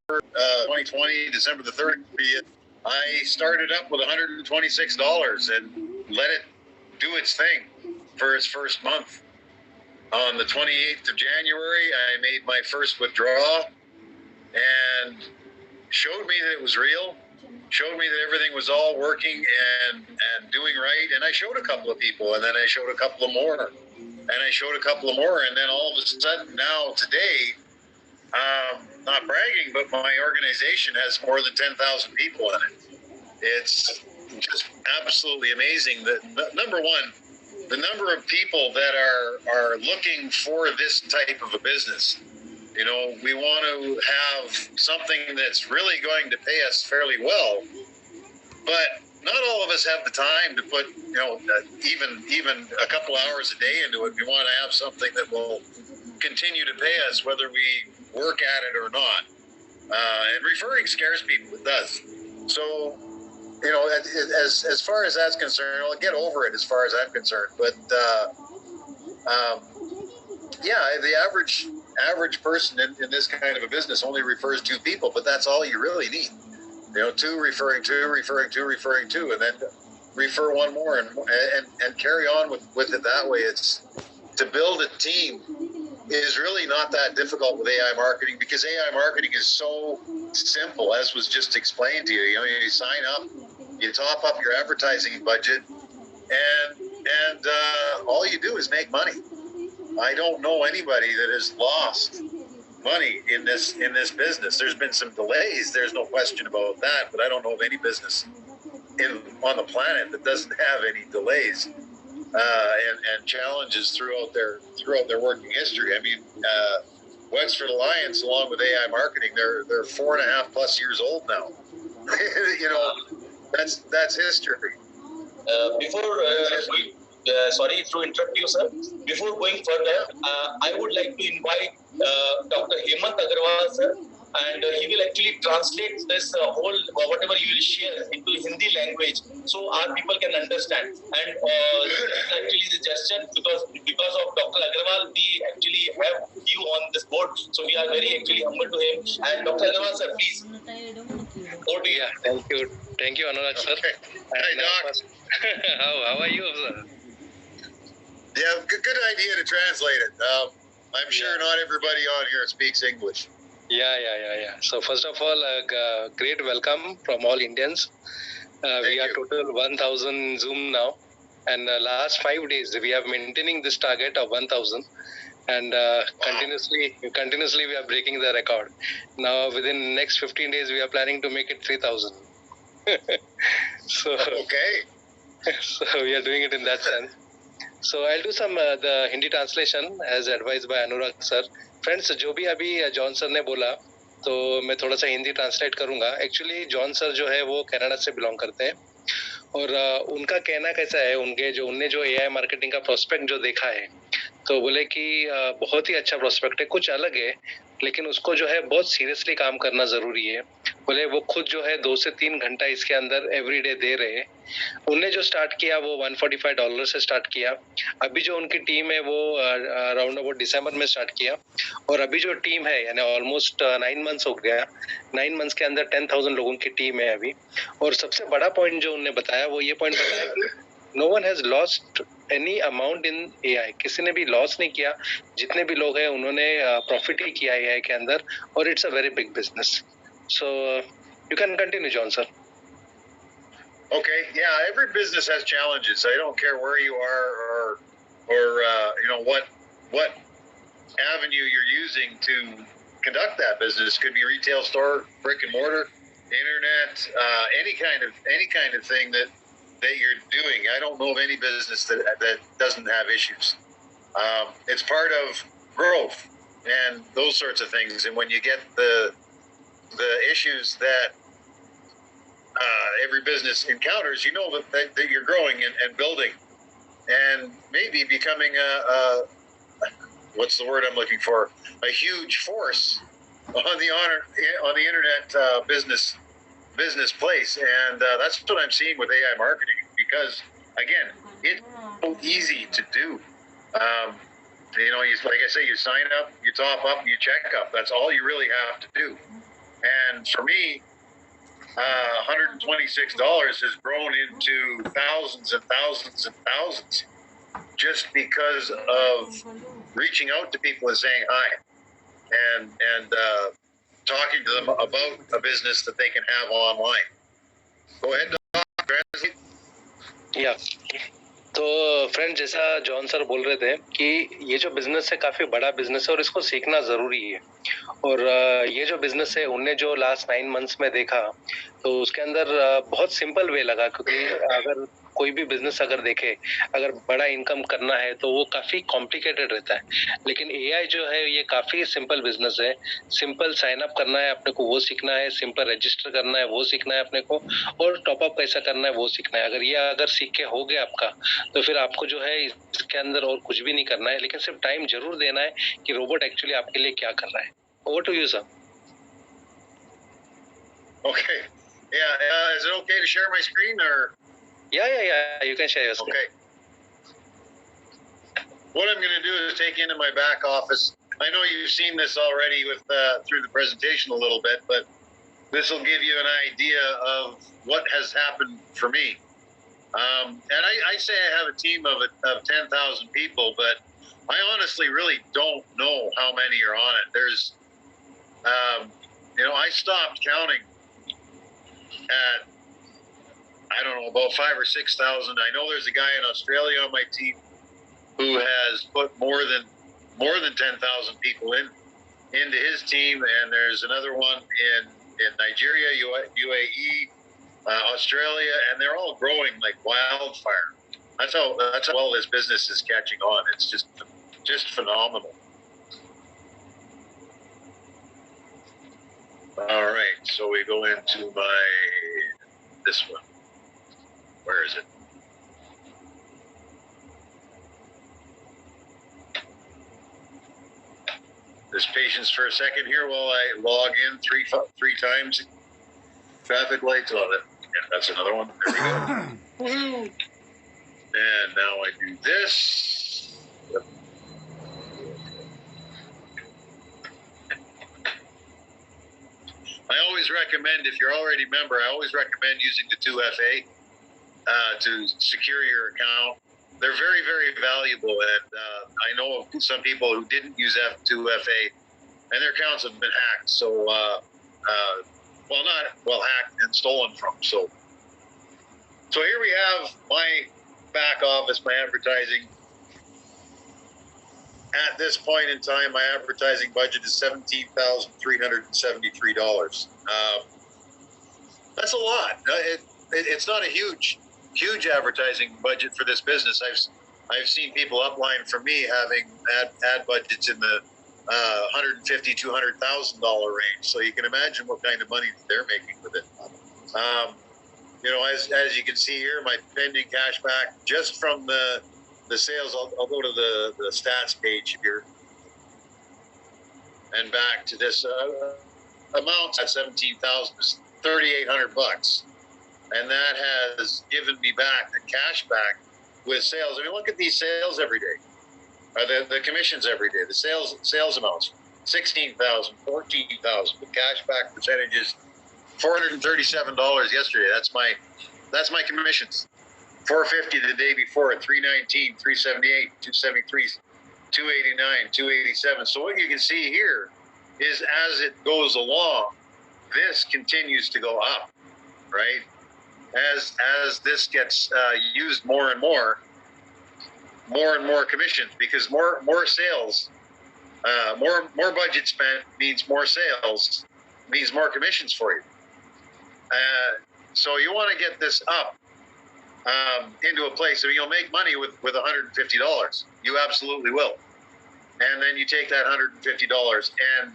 2020, December the 30th, I started up with $126 and let it do its thing for its first month. On the 28th of January, I made my first withdrawal and showed me that it was real, showed me that everything was all working and doing right. And I showed a couple of people, and then I showed a couple of more, and I showed a couple of more. And then all of a sudden now today, not bragging, but my organization has more than 10,000 people in it. It's just absolutely amazing that, number one, the number of people that are looking for this type of a business. You know, we want to have something that's really going to pay us fairly well, but not all of us have the time to put, even a couple hours a day into it. We want to have something that will continue to pay us whether we work at it or not. And referring scares people, it does. So, as far as that's concerned, I'll get over it as far as I'm concerned. But the average person in this kind of a business only refers two people, but that's all you really need. Two referring two, and then refer one more, and carry on with it that way. It's to build a team is really not that difficult with AI marketing, because AI marketing is so simple, as was just explained to you. You sign up, you top up your advertising budget, and all you do is make money. I don't know anybody that has lost money in this business. There's been some delays. There's no question about that, but I don't know of any business on the planet that doesn't have any delays and challenges throughout their working history. I mean, Wexford Alliance, along with AI marketing, they're 4.5+ years old now. That's history. Sorry to interrupt you, sir. Before going further, I would like to invite Dr. Hemant Agarwal, sir, and he will actually translate this whole whatever you will share into Hindi language, so our people can understand. And actually the gesture, because of Dr. Agarwal, we actually have you on this board, so we are very actually humble to him. And Dr. Agarwal, sir, please. Over to you. Thank you, Anurag, sir. Okay. Hi, Doc. How are you, sir? Yeah, good idea to translate it. I'm sure not everybody on here speaks English. Yeah. So first of all, great welcome from all Indians. We are total 1,000 Zoom now, and last 5 days we are maintaining this target of 1,000, and continuously we are breaking the record. Now within next 15 days we are planning to make it 3,000. Okay. So we are doing it in that sense. So I'll do some the Hindi translation as advised by Anurag sir. Friends, जो भी अभी John sir ने बोला, तो मैं थोड़ा सा Hindi translate करूंगा. एक्चुअली जॉन सर जो है वो कनाडा से बिलोंग करते हैं, और उनका कहना कैसा है, उनने जो एआई मार्केटिंग का प्रोस्पेक्ट जो देखा है, तो बोले कि बहुत ही अच्छा प्रोस्पेक्ट है, कुछ अलग है, लेकिन उसको जो है बहुत सीरियसली काम करना जरूरी है. बोले वो खुद जो है 2 से 3 घंटा इसके अंदर एवरीडे दे रहे हैं. उनने जो स्टार्ट किया वो $145 से स्टार्ट किया. अभी जो उनकी टीम है वो अराउंड अबाउट दिसंबर में स्टार्ट किया, और अभी जो टीम है यानी ऑलमोस्ट 9 मंथ्स हो गया. 9 मंथ्स के अंदर 10,000 लोगों की टीम है अभी. और सबसे बड़ा पॉइंट जो उन्होंने बताया वो ये पॉइंट बताया कि no one has lost any amount in AI. किसी ने भी लॉस नहीं किया. जितने भी लोग हैं उन्होंने प्रॉफिट ही किया एआई के अंदर, और it's a very big business. So you can continue John sir. Okay, yeah, every business has challenges. I don't care where you are or what avenue you're using to conduct that business. Could be retail store, brick and mortar, internet, any kind of thing that you're doing. I don't know of any business that doesn't have issues. It's part of growth and those sorts of things. And when you get the issues that every business encounters, you know that you're growing and building, and maybe becoming what's the word I'm looking for? A huge force on the internet business place, and that's what I'm seeing with AI marketing. Because again, it's so easy to do. Like I say, you sign up, you top up, you check up. That's all you really have to do. And for me, $126 has grown into thousands and thousands and thousands just because of reaching out to people and saying hi and talking to them about a business that they can have online. Go ahead, Doc. Translate. या तो friend, जैसा John sir बोल रहे थे कि ये जो business है काफी बड़ा बिजनेस है और इसको सीखना जरूरी है। और ये जो बिजनेस है उनने जो लास्ट 9 मंथ्स में देखा तो उसके अंदर बहुत सिंपल वे लगा, क्योंकि अगर कोई भी बिजनेस अगर देखे, अगर बड़ा इनकम करना है तो वो काफी कॉम्प्लिकेटेड रहता है, लेकिन एआई जो है ये काफी सिंपल बिजनेस है। सिंपल साइन अप करना है अपने को, वो सीखना है, सिंपल रजिस्टर करना है, वो सीखना है अपने को, और टॉप अप कैसा करना है वो सीखना है। अगर सीख के हो गया आपका तो फिर आपको जो है इसके अंदर और कुछ भी नहीं करना है, लेकिन सिर्फ टाइम जरूर देना है कि रोबोट एक्चुअली आपके लिए क्या कर रहा है। Over to you sir. Okay. Yeah. Is it okay to share my screen or? Yeah. You can share your screen. Okay. What I'm going to do is take into my back office. I know you've seen this already with through the presentation a little bit, but this will give you an idea of what has happened for me. And I say I have a team of 10,000 people, but I honestly really don't know how many are on it. There's, I stopped counting at, I don't know, about 5,000 or 6,000. I know there's a guy in Australia on my team who has put more than 10,000 people into his team, and there's another one in Nigeria, UAE, Australia, and they're all growing like wildfire. That's how well this business is catching on. It's just phenomenal. All right, so we go into this one. Where is it? Just patience for a second here while I log in three times. Traffic lights on it. Yeah, that's another one. There we go. And now I do this. Yep. I always recommend, if you're already a member, I always recommend using the 2FA to secure your account. They're very, very valuable, and I know of some people who didn't use 2FA, and their accounts have been hacked. So, hacked and stolen from. So here we have my back office, my advertising. At this point in time, my advertising budget is $17,373. That's a lot. It's not a huge advertising budget for this business. I've seen people upline for me having ad budgets in the $150,000 to $200,000 range. So you can imagine what kind of money they're making with it. As you can see here, my pending cash back just from the sales. I'll go to the stats page here and back to this amount at 17,000 is $3,800, and that has given me back the cash back with sales. I mean, look at these sales every day. The commissions every day, the sales amounts, 16,000, 14,000. The cash back percentages, $437 yesterday. That's my commissions. 450 the day before, 319, 378, 273, 289, 287. So what you can see here is as it goes along, this continues to go up, right? As this gets used more and more commissions, because more sales, more budget spent means more sales, means more commissions for you. So you want to get this up into a place. I mean, you'll make money with $150. You absolutely will. And then you take that $150 and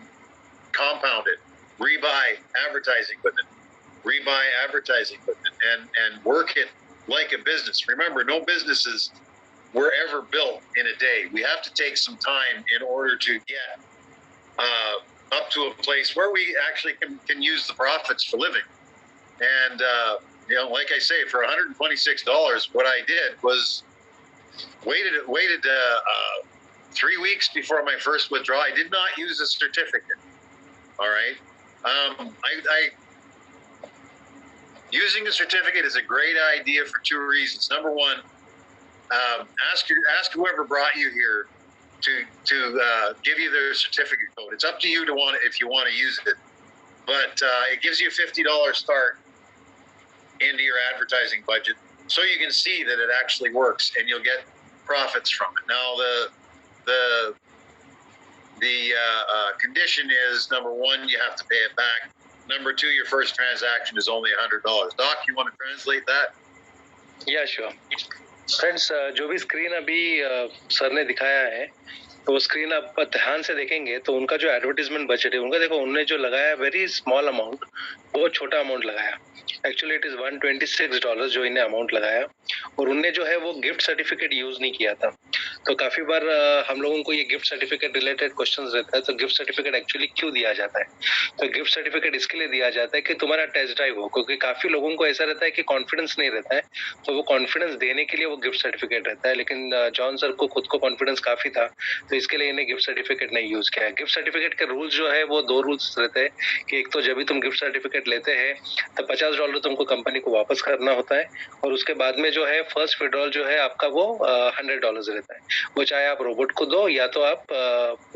compound it, rebuy advertising equipment, and work it like a business. Remember, no businesses were ever built in a day. We have to take some time in order to get up to a place where we actually can use the profits for living. And like I say, for $126, what I did was waited 3 weeks before my first withdrawal. I did not use a certificate. All right. Using a certificate is a great idea for two reasons. Number one, ask whoever brought you here to give you their certificate code. It's up to you to want it if you want to use it, but it gives you a $50 start into your advertising budget, so you can see that it actually works, and you'll get profits from it. Now the condition is, number one, you have to pay it back. Number two, your first transaction is only $100. Doc, you want to translate that? या sure friends, जो भी screen अभी sir ने दिखाया है, तो वो screen आप ध्यान से देखेंगे तो उनका जो एडवर्टीजमेंट बजट है, उनका देखो, उन्होंने जो लगाया वेरी स्मॉल अमाउंट, बहुत छोटा अमाउंट लगाया. एक्चुअली इट इज $126 जो इन्हें अमाउंट लगाया, और उनने जो है वो गिफ्ट सर्टिफिकेट यूज नहीं किया था. तो काफी बार हम लोगों को ये गिफ्ट सर्टिफिकेट रिलेटेड क्वेश्चंस रहता है, तो गिफ्ट सर्टिफिकेट एक्चुअली क्यों दिया जाता है? तो गिफ्ट सर्टिफिकेट इसके लिए दिया जाता है कि तुम्हारा टेस्ट ड्राइव हो, क्योंकि काफी लोगों को ऐसा रहता है कि कॉन्फिडेंस नहीं रहता है, तो वो कॉन्फिडेंस देने के लिए वो गिफ्ट सर्टिफिकेट रहता है. लेकिन जॉन सर को खुद को कॉन्फिडेंस काफी था, तो इसके लिए इन्हें गिफ्ट सर्टिफिकेट नहीं यूज किया. गिफ्ट सर्टिफिकेट के रूल्स जो है वो 2 रूल्स रहते हैं कि एक तो जब भी तुम गिफ्ट सर्टिफिकेट लेते हैं तो $50 तुमको कंपनी को वापस करना होता है, और उसके बाद में जो है फर्स्ट विड्रॉल जो है आपका वो $100 रहता है. वो चाहे आप रोबोट को दो या तो आप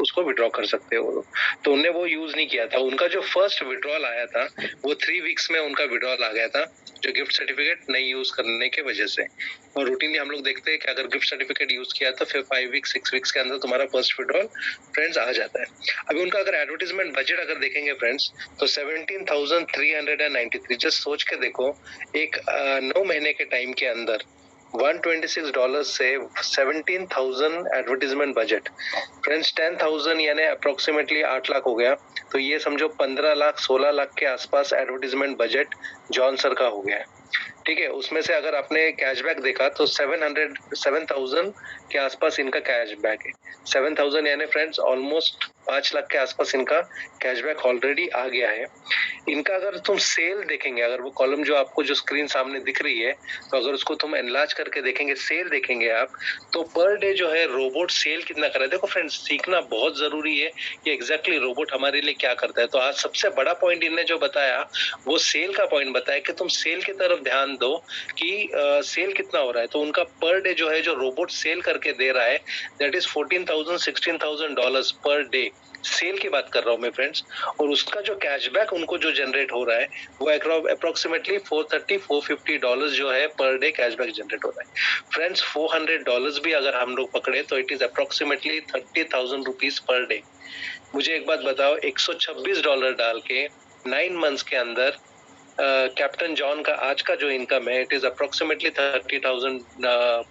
उसको विड्रॉ कर सकते हो. तो उन्हें वो यूज नहीं किया था. उनका जो फर्स्ट विड्रॉल आया था वो 3 वीक्स में उनका विड्रॉल आ गया था, जो गिफ्ट सर्टिफिकेट नहीं यूज करने के वजह से. और रूटीनली हम लोग देखते हैं कि अगर गिफ्ट सर्टिफिकेट यूज किया तो फिर 5 वीक्स 6 वीक्स के अंदर तुम्हारा फर्स्ट विड्रॉल फ्रेंड्स आ जाता है. अभी उनका अगर एडवर्टीजमेंट बजट अगर देखेंगे फ्रेंड्स, तो 17,393. जस्ट सोच के देखो, एक 9 महीने के टाइम के अंदर $126 से 17,000 एडवर्टीजमेंट बजट फ्रेंड्स, 10,000 यानी अप्रोक्सीमेटली 8 लाख हो गया. तो ये समझो 15 लाख 16 लाख के आसपास एडवर्टीजमेंट बजट जॉन सर का हो गया है. ठीक है, उसमें से अगर आपने कैशबैक देखा तो 7,000 के आसपास इनका कैशबैक है. 7,000 यानी फ्रेंड्स ऑलमोस्ट 5 लाख के आसपास इनका कैशबैक ऑलरेडी आ गया है. इनका अगर तुम सेल देखेंगे, अगर वो कॉलम जो आपको जो स्क्रीन सामने दिख रही है, तो अगर उसको तुम एनलार्ज करके देखेंगे, सेल देखेंगे आप, तो पर डे जो है रोबोट सेल कितना कर रहा है. देखो फ्रेंड्स, सीखना बहुत जरूरी है कि एग्जैक्टली रोबोट हमारे लिए क्या करता है. तो आज सबसे बड़ा पॉइंट इन्होंने जो बताया वो सेल का पॉइंट बताया कि तुम सेल की तरफ ध्यान दो कि सेल कितना हो रहा है. तो उनका पर डे जो है जो रोबोट सेल करके दे रहा है, that is $14,000-16,000 per day. Cell की बात कर रहा हूँ मैं फ्रेंड्स. और उसका जो कैशबैक उनको जो जनरेट हो रहा है वो अप्रोक्सीमेटली $430-450 जो है पर डे कैशबैक जनरेट हो रहा है. फ्रेंड्स, $400 भी अगर हम लोग पकड़े तो it is approximately 30,000 rupees per day. मुझे एक बात बताओ, $126 डाल के 9 मंथ्स के अंदर कैप्टन जॉन का आज का जो इनकम है, it is approximately 30,000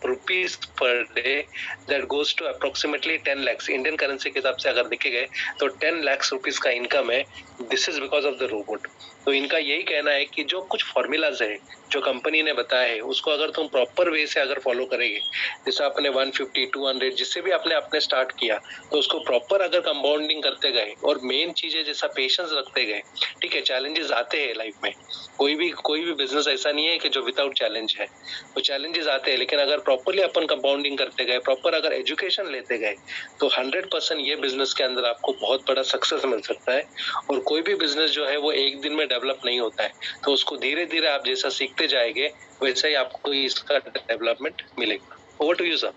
rupees per day. That goes to approximately 10 lakhs. Indian currency के हिसाब से अगर देखे गए तो 10 lakhs रुपीज का इनकम है. This is because of the robot. तो इनका यही कहना है कि जो कुछ फॉर्मूलाज है जो कंपनी ने बताया है, उसको अगर तुम प्रॉपर वे से अगर फॉलो करेंगे, जैसे आपने 150 200 जिससे भी आपने स्टार्ट किया, तो उसको प्रॉपर अगर कंपाउंडिंग करते गए, और मेन चीज है जैसा पेशेंस रखते गए. ठीक है, चैलेंजेस आते हैं लाइफ में, कोई भी बिजनेस ऐसा नहीं है कि जो विदाउट चैलेंज है. तो चैलेंजेस आते हैं, लेकिन अगर प्रॉपरली अपन कंपाउंडिंग करते गए, प्रॉपर अगर एजुकेशन लेते गए, तो 100% ये बिजनेस के अंदर आपको बहुत बड़ा सक्सेस मिल सकता है. और कोई भी बिजनेस जो है वो एक दिन में डेवलप नहीं होता है, तो उसको धीरे धीरे आप जैसा सीखते जाएंगे वैसा ही आपको इसका डेवलपमेंट मिलेगा. Over to you sir.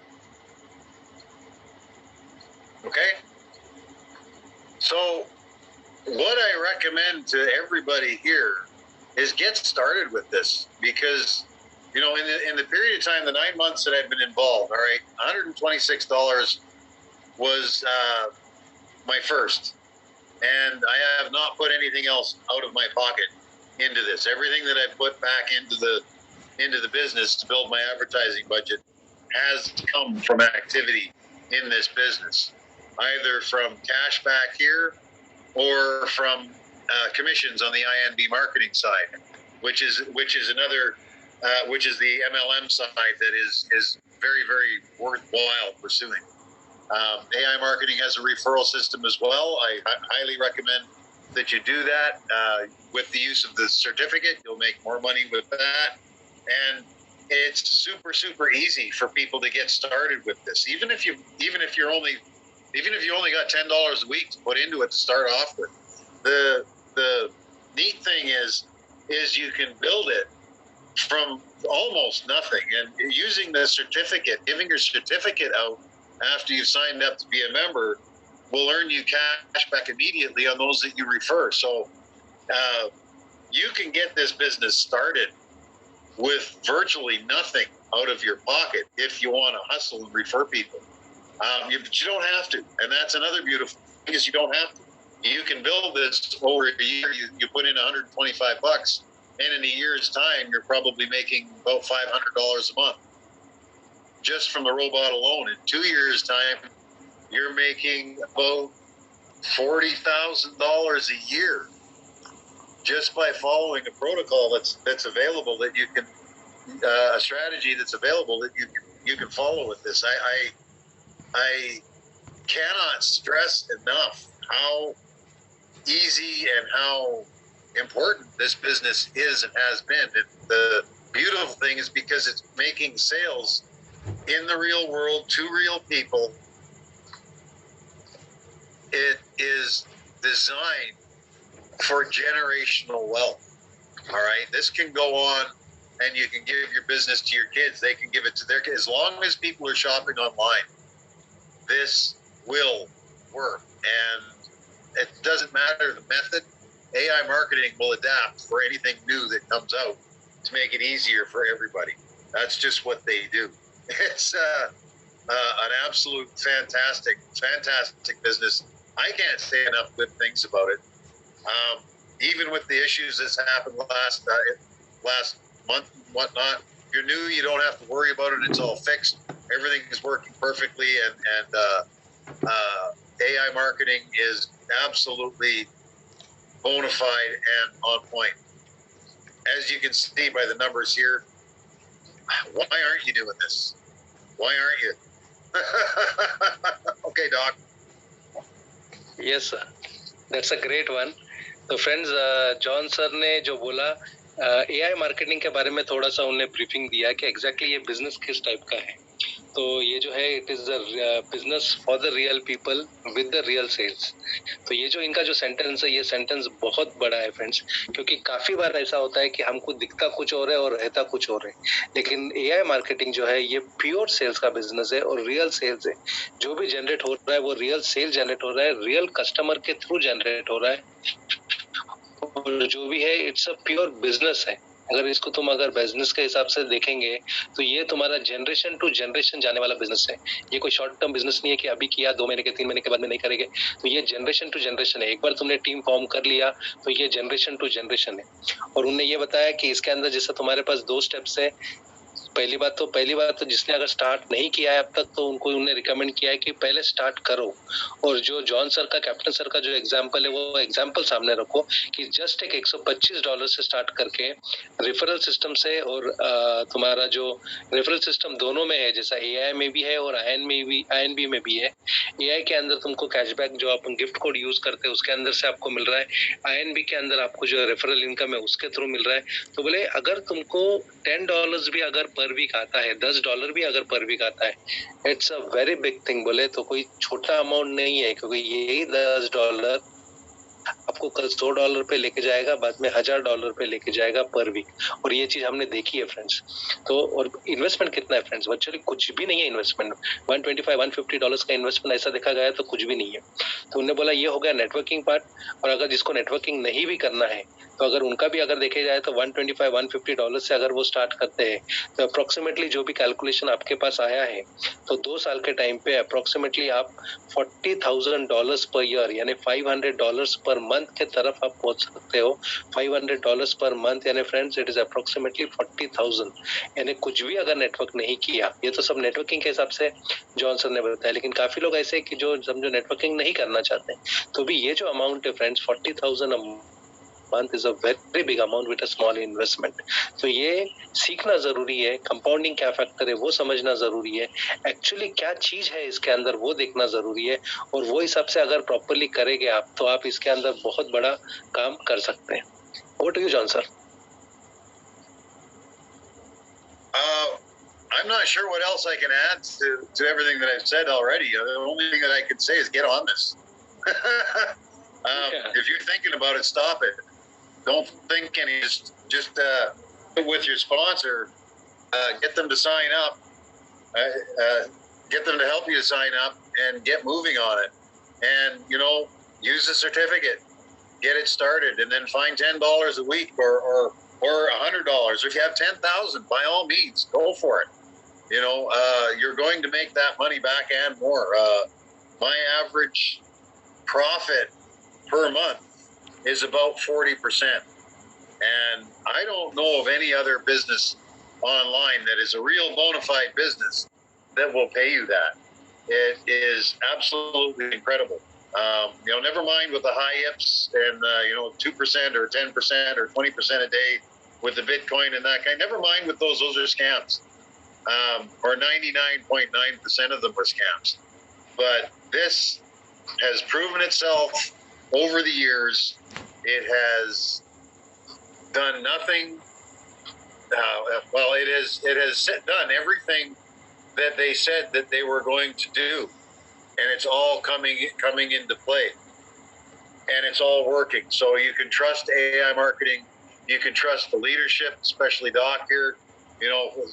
Okay. So what I recommend to everybody here is get started with this, because in the period of time, the 9 months that I've been involved, all right, $126 was my first, and I have not put anything else out of my pocket into this. Everything that I put back into the business to build my advertising budget has come from activity in this business, either from cash back here or from commissions on the INB marketing side, which is another which is the MLM side that is very, very worthwhile pursuing. AI marketing has a referral system as well. I highly recommend that you do that with the use of the certificate. You'll make more money with that, and it's super easy for people to get started with this. Even if you only got $10 a week to put into it to start off with, the neat thing is you can build it from almost nothing, and using the certificate, giving your certificate out after you've signed up to be a member will earn you cash back immediately on those that you refer. So you can get this business started with virtually nothing out of your pocket if you want to hustle and refer people. But you don't have to, and that's another beautiful thing is you don't have to. You can build this over a year. You put in $125, and in a year's time, you're probably making about $500 a month just from the robot alone. In 2 years' time, you're making about $40,000 a year just by following a protocol that's available that you can a strategy that's available that you can follow with this. I cannot stress enough how easy and how important this business is and has been. And the beautiful thing is because it's making sales in the real world to real people, it is designed for generational wealth. All right, this can go on, and you can give your business to your kids. They can give it to their kids. As long as people are shopping online, this will work. And it doesn't matter the method. AI marketing will adapt for anything new that comes out to make it easier for everybody. That's just what they do. It's an absolute fantastic business. I can't say enough good things about it. Even with the issues that's happened last month and whatnot, you're new. You don't have to worry about it. It's all fixed. Everything is working perfectly, and AI marketing is absolutely bona fide and on point. As you can see by the numbers here, why aren't you doing this? Why aren't you? Okay, Doc. Yes, sir. That's a great one. तो friends, John sir ने जो बोला AI marketing के बारे में थोड़ा सा उन्हें ब्रीफिंग दिया कि एग्जैक्टली ये बिजनेस किस टाइप का है. तो ये जो है it is the business for the real people with the real sales. तो ये जो इनका जो सेंटेंस है, ये सेंटेंस बहुत बड़ा है फ्रेंड्स, क्योंकि काफी बार ऐसा होता है कि हमको दिखता कुछ और है और रहता कुछ और है. लेकिन एआई मार्केटिंग जो है ये प्योर सेल्स का बिजनेस है और रियल सेल्स है. जो भी जनरेट हो रहा है वो रियल सेल जनरेट हो रहा है, रियल कस्टमर के थ्रू जनरेट हो रहा है, और जो भी है इट्स अ प्योर बिजनेस है. अगर इसको तुम अगर बिजनेस के हिसाब से देखेंगे तो ये तुम्हारा जनरेशन टू जनरेशन जाने वाला बिजनेस है. ये कोई शॉर्ट टर्म बिजनेस नहीं है कि अभी किया 2 महीने के 3 महीने के बाद में नहीं करेंगे. तो ये जनरेशन टू जनरेशन है. एक बार तुमने टीम फॉर्म कर लिया तो ये जनरेशन टू जनरेशन है. और उन्होंने ये बताया कि इसके अंदर जैसे तुम्हारे पास 2 स्टेप्स है. पहली बात तो जिसने अगर स्टार्ट नहीं किया है अब तक, तो उनको उन्होंने रिकमेंड किया है कि पहले स्टार्ट करो. और जो जॉन सर का, कैप्टन सर का जो एग्जांपल है वो एग्जांपल सामने रखो कि जस्ट एक $125 से स्टार्ट करके रेफरल सिस्टम से, और तुम्हारा जो रेफरल सिस्टम दोनों में है, जैसा एआई में भी है और आईएनबी में भी है. एआई के अंदर तुमको कैशबैक जो अपन गिफ्ट कोड यूज करते हैं उसके अंदर से आपको मिल रहा है. आईएनबी के अंदर आपको जो रेफरल इनकम है उसके थ्रू मिल रहा है. तो बोले अगर तुमको $10 भी अगर पर वीक आता है, $10 भी अगर पर वीक आता है, it's a very big thing. बोले तो कोई छोटा अमाउंट नहीं है, क्योंकि यही $10 आपको कल $100 पे लेके जाएगा, बाद में $1000 पे लेके जाएगा पर वीक. और ये चीज हमने देखी है फ्रेंड्स. तो और इन्वेस्टमेंट कितना है फ्रेंड्स? एक्चुअली कुछ भी नहीं है इन्वेस्टमेंट. $125-150 का इन्वेस्टमेंट ऐसा देखा गया तो कुछ भी नहीं है. तो उन्होंने बोला ये हो गया नेटवर्किंग पार्ट. और अगर जिसको नेटवर्किंग नहीं भी करना है तो अगर उनका भी अगर देखे जाए तो $125-150 से अगर वो स्टार्ट करते हैं तो अप्रोक्सीमेटली जो भी कैलकुलेशन आपके पास आया है, तो 2 साल के टाइम पे अप्रोक्सीमेटली आप $40,000 पर ईयर यानी $500 पर मंथ के तरफ आप पहुंच सकते हो. $500 पर मंथ यानी फ्रेंड्स इट इज अप्रोक्सीमेटली 40,000. यानी कुछ भी अगर नेटवर्क नहीं किया, ये तो सब नेटवर्किंग के हिसाब से जॉन सर ने बताया, लेकिन काफी लोग ऐसे कि जो समझो नेटवर्किंग नहीं करना चाहते, तो भी ये जो अमाउंट है friends 40,000 month is a very big amount with a small investment. तो ये सीखना जरूरी है. कंपाउंडिंग क्या फैक्टर है वो समझना जरूरी है. एक्चुअली क्या चीज है इसके अंदर वो देखना जरूरी है. और वो हिसाब से अगर प्रॉपरली करेंगे आप तो आप इसके अंदर बहुत बड़ा काम कर सकते हैं. Over to you John sir. I'm not sure what else I can add to everything that I've said already. The only thing that I can say is get on this. If you're thinking about it, stop it. Don't think any. Just with your sponsor, get them to sign up. Get them to help you to sign up and get moving on it. And use the certificate, get it started, and then find $10 a week or $100. If you have 10,000, by all means, go for it. You're going to make that money back and more. My average profit per month is about 40%. And I don't know of any other business online that is a real bona fide business that will pay you that. It is absolutely incredible. Never mind with the high IPs and 2% or 10% or 20% a day with the Bitcoin and that kind. Never mind with those are scams. Or 99.9% of them are scams. But this has proven itself over the years. It has done nothing. It has done everything that they said that they were going to do, and it's all coming into play, and it's all working. So you can trust AI marketing. You can trust the leadership, especially Doc here.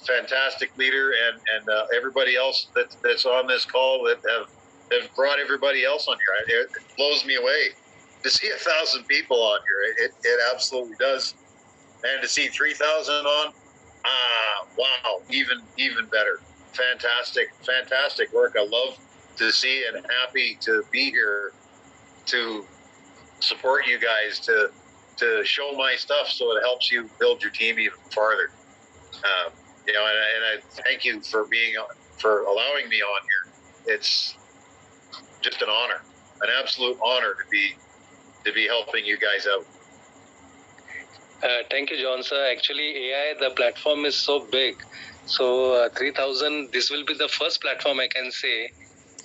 Fantastic leader, and everybody else that's on this call that have brought everybody else on here. It blows me away to see 1,000 people on here. It absolutely does. And to see 3,000 on, wow, even better. Fantastic work. I love to see and happy to be here to support you guys, to show my stuff so it helps you build your team even farther. And I thank you for allowing me on here. It's just an honor, an absolute honor to be helping you guys out. Thank you, John sir. Actually, AI, the platform is so big. So 3,000, this will be the first platform I can say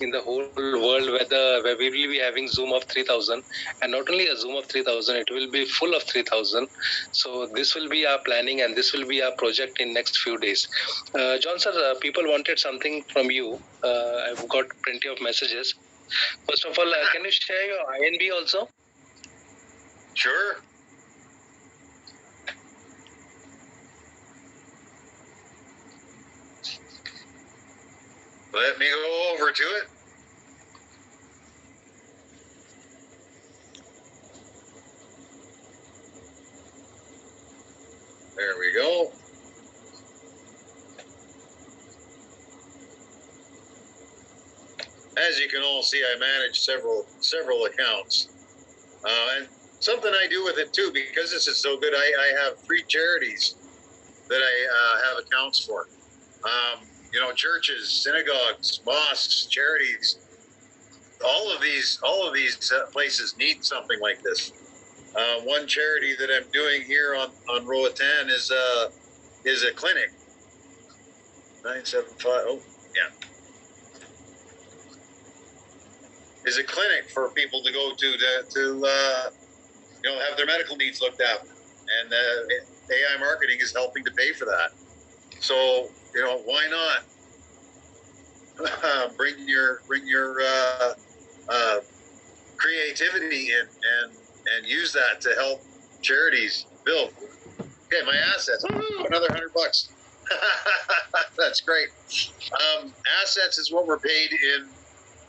in the whole world where we will be having Zoom of 3,000, and not only a Zoom of 3,000, it will be full of 3,000. So this will be our planning, and this will be our project in next few days. John sir, people wanted something from you. I've got plenty of messages. First of all, can you share your INB also? Sure. Let me go over to it. There we go. As you can all see, I manage several accounts. And something I do with it too, because this is so good, I have 3 charities that I have accounts for. Churches, synagogues, mosques, charities. All of these places need something like this. One charity that I'm doing here on Roatan is a clinic. 975. Oh, yeah. Is a clinic for people to go to have their medical needs looked after, and AI marketing is helping to pay for that. So why not bring your creativity in and use that to help charities build. Okay, my assets. Oh, another $100. That's great. Assets is what we're paid in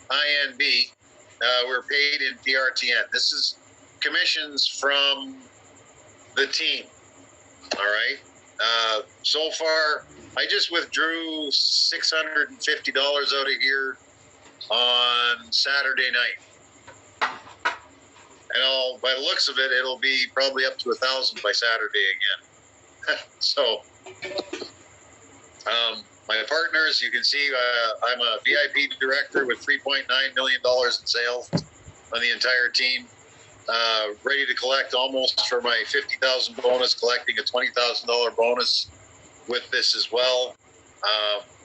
INB. We're paid in PRTN. This is commissions from the team. All right. So far, I just withdrew $650 out of here on Saturday night. And by the looks of it, it'll be probably up to 1,000 by Saturday again. So, my partners, you can see, I'm a VIP director with $3.9 million in sales on the entire team. Ready to collect almost for my $50,000 bonus, collecting a $20,000 bonus with this as well.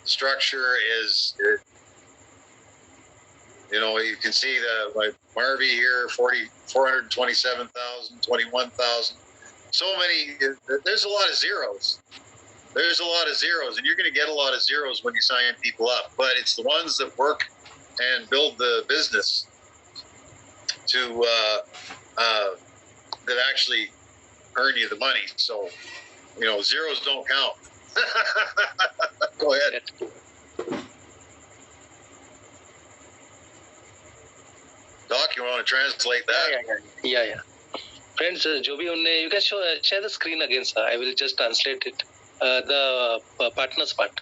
Structure is, you can see my Marvy here, 427,000, 21,000. So many, there's a lot of zeros. There's a lot of zeros, and you're going to get a lot of zeros when you sign people up. But it's the ones that work and build the business to that actually earn you the money. So, zeros don't count. Go ahead. Doc, you want to translate that? Yeah. Friends, जो भी उनने, you can share the screen again, sir. I will just translate it. The partners part.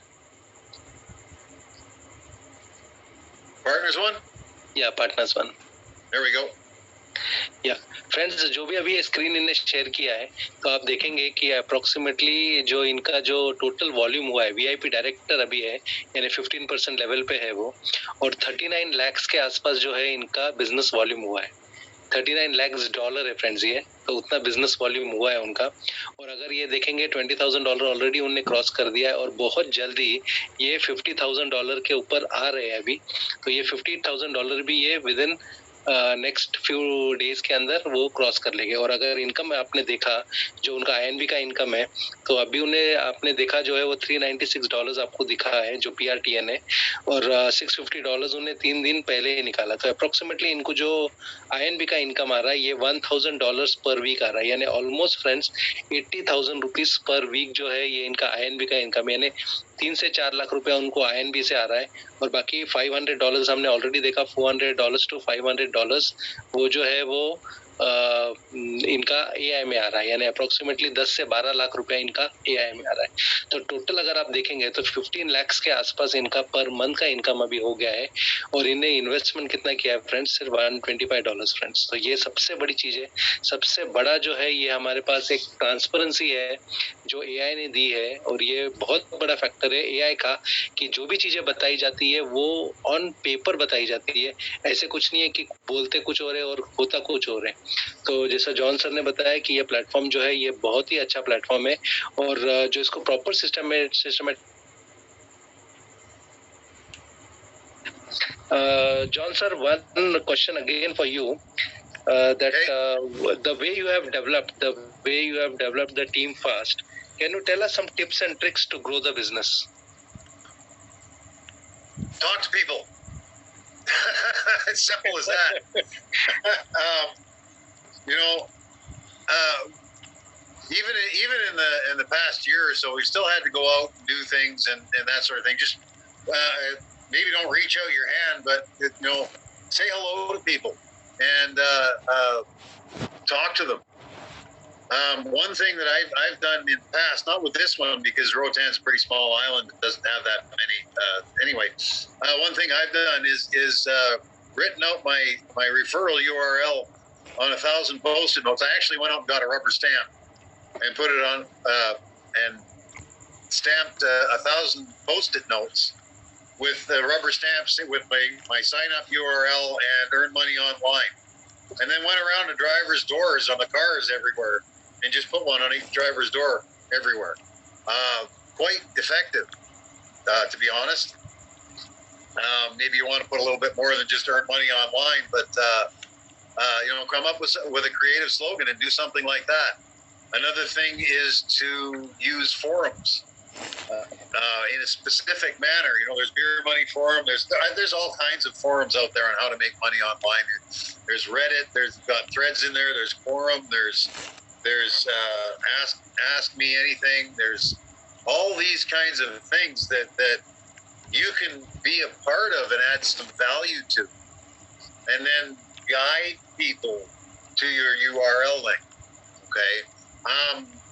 Partners one? Yeah, partners one. There we go. या friends, जो भी अभी screen इनने share किया है, तो आप देखेंगे कि अप्रोक्सीमेटली जो इनका जो टोटल वॉल्यूम हुआ है, वीआईपी डायरेक्टर अभी है, यानी 15% लेवल पे है वो, और 39 लाख के आसपास जो है इनका बिजनेस वॉल्यूम हुआ है। 39 लाख डॉलर है फ्रेंड्स, ये तो उतना बिजनेस वॉल्यूम हुआ है उनका। और अगर ये देखेंगे $20,000 ऑलरेडी उन्होंने क्रॉस कर दिया है, और बहुत जल्दी ये $50,000 के ऊपर आ रहे हैं अभी। तो ये $50,000 भी ये with in next few days के अंदर वो क्रॉस कर लेंगे। और अगर इनकम आपने देखा, जो उनका INB का इनकम है, तो अभी उन्हें आपने देखा जो है वो $396 आपको दिखा है जो PRTN है, और $650 उन्हें 3 दिन पहले ही निकाला। तो अप्रोक्सीमेटली इनको जो INB का इनकम आ रहा है ये $1,000 पर वीक आ रहा है, यानी almost friends 80,000 rupees per week जो है ये इनका INB का इनकम, यानी 3 से 4 लाख रुपया उनको INB से आ रहा है। और बाकी $500 हमने ऑलरेडी देखा, $400 to $500 वो जो है वो इनका AI में आ रहा है, यानी अप्रोक्सीमेटली 10 से 12 लाख रुपया इनका AI में आ रहा है। तो टोटल अगर आप देखेंगे तो 15 लाख के आसपास इनका पर मंथ का इनकम अभी हो गया है। और इन्हें इन्वेस्टमेंट कितना किया है फ्रेंड्स? सिर्फ $125 फ्रेंड्स। तो ये सबसे बड़ी चीज है, सबसे बड़ा जो है ये हमारे पास एक ट्रांसपेरेंसी है जो AI ने दी है। और ये बहुत बड़ा फैक्टर है AI का कि जो भी चीजें बताई जाती है वो ऑन पेपर बताई जाती है, ऐसे कुछ नहीं है कि बोलते कुछ और है और होता कुछ और है। तो जैसा जॉन सर ने बताया कि ये प्लेटफॉर्म जो है ये बहुत ही अच्छा प्लेटफॉर्म है, और जो इसको proper system John sir, one question again for you, that the way you have developed the team fast, can you tell us some tips and tricks to grow the business? Talk to people. As simple as that. Even in the past year or so, we still had to go out and do things and that sort of thing. Just maybe don't reach out your hand, but say hello to people and talk to them. One thing that I've done in the past, not with this one because Rotan's a pretty small island, it doesn't have that many. Anyway, one thing I've done is written out my referral URL on 1,000 Post-it notes. I actually went out and got a rubber stamp and put it on and stamped 1,000 Post-it notes with rubber stamps with my sign-up URL and earn money online. And then went around to drivers' doors on the cars everywhere and just put one on each driver's door everywhere. Quite effective, to be honest. Maybe you want to put a little bit more than just earn money online, but come up with a creative slogan and do something like that. Another thing is to use forums in a specific manner. There's Beer Money Forum. There's all kinds of forums out there on how to make money online. There's Reddit. There's got threads in there. There's forum. There's ask me anything. There's all these kinds of things that you can be a part of and add some value to, and then guide people to your URL link. Okay.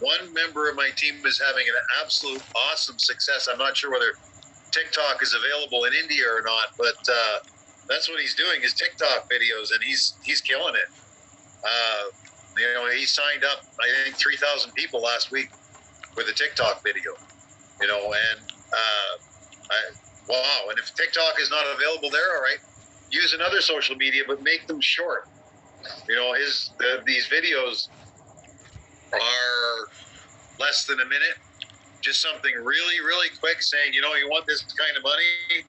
One member of my team is having an absolute awesome success. I'm not sure whether TikTok is available in India or not, but that's what he's doing is TikTok videos, and he's killing it. He signed up, I think, 3,000 people last week with a TikTok video. Wow. And if TikTok is not available there, all right, use another social media, but make them short. These videos are less than a minute, just something really, really quick saying, you want this kind of money,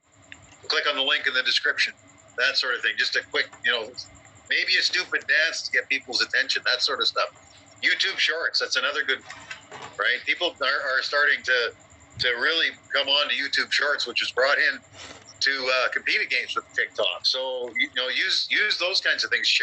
click on the link in the description, that sort of thing. Just a quick, maybe a stupid dance to get people's attention, that sort of stuff. YouTube Shorts, that's another good, right? People are starting to really come on to YouTube Shorts, which was brought in to compete against with TikTok. So, use those kinds of things. Share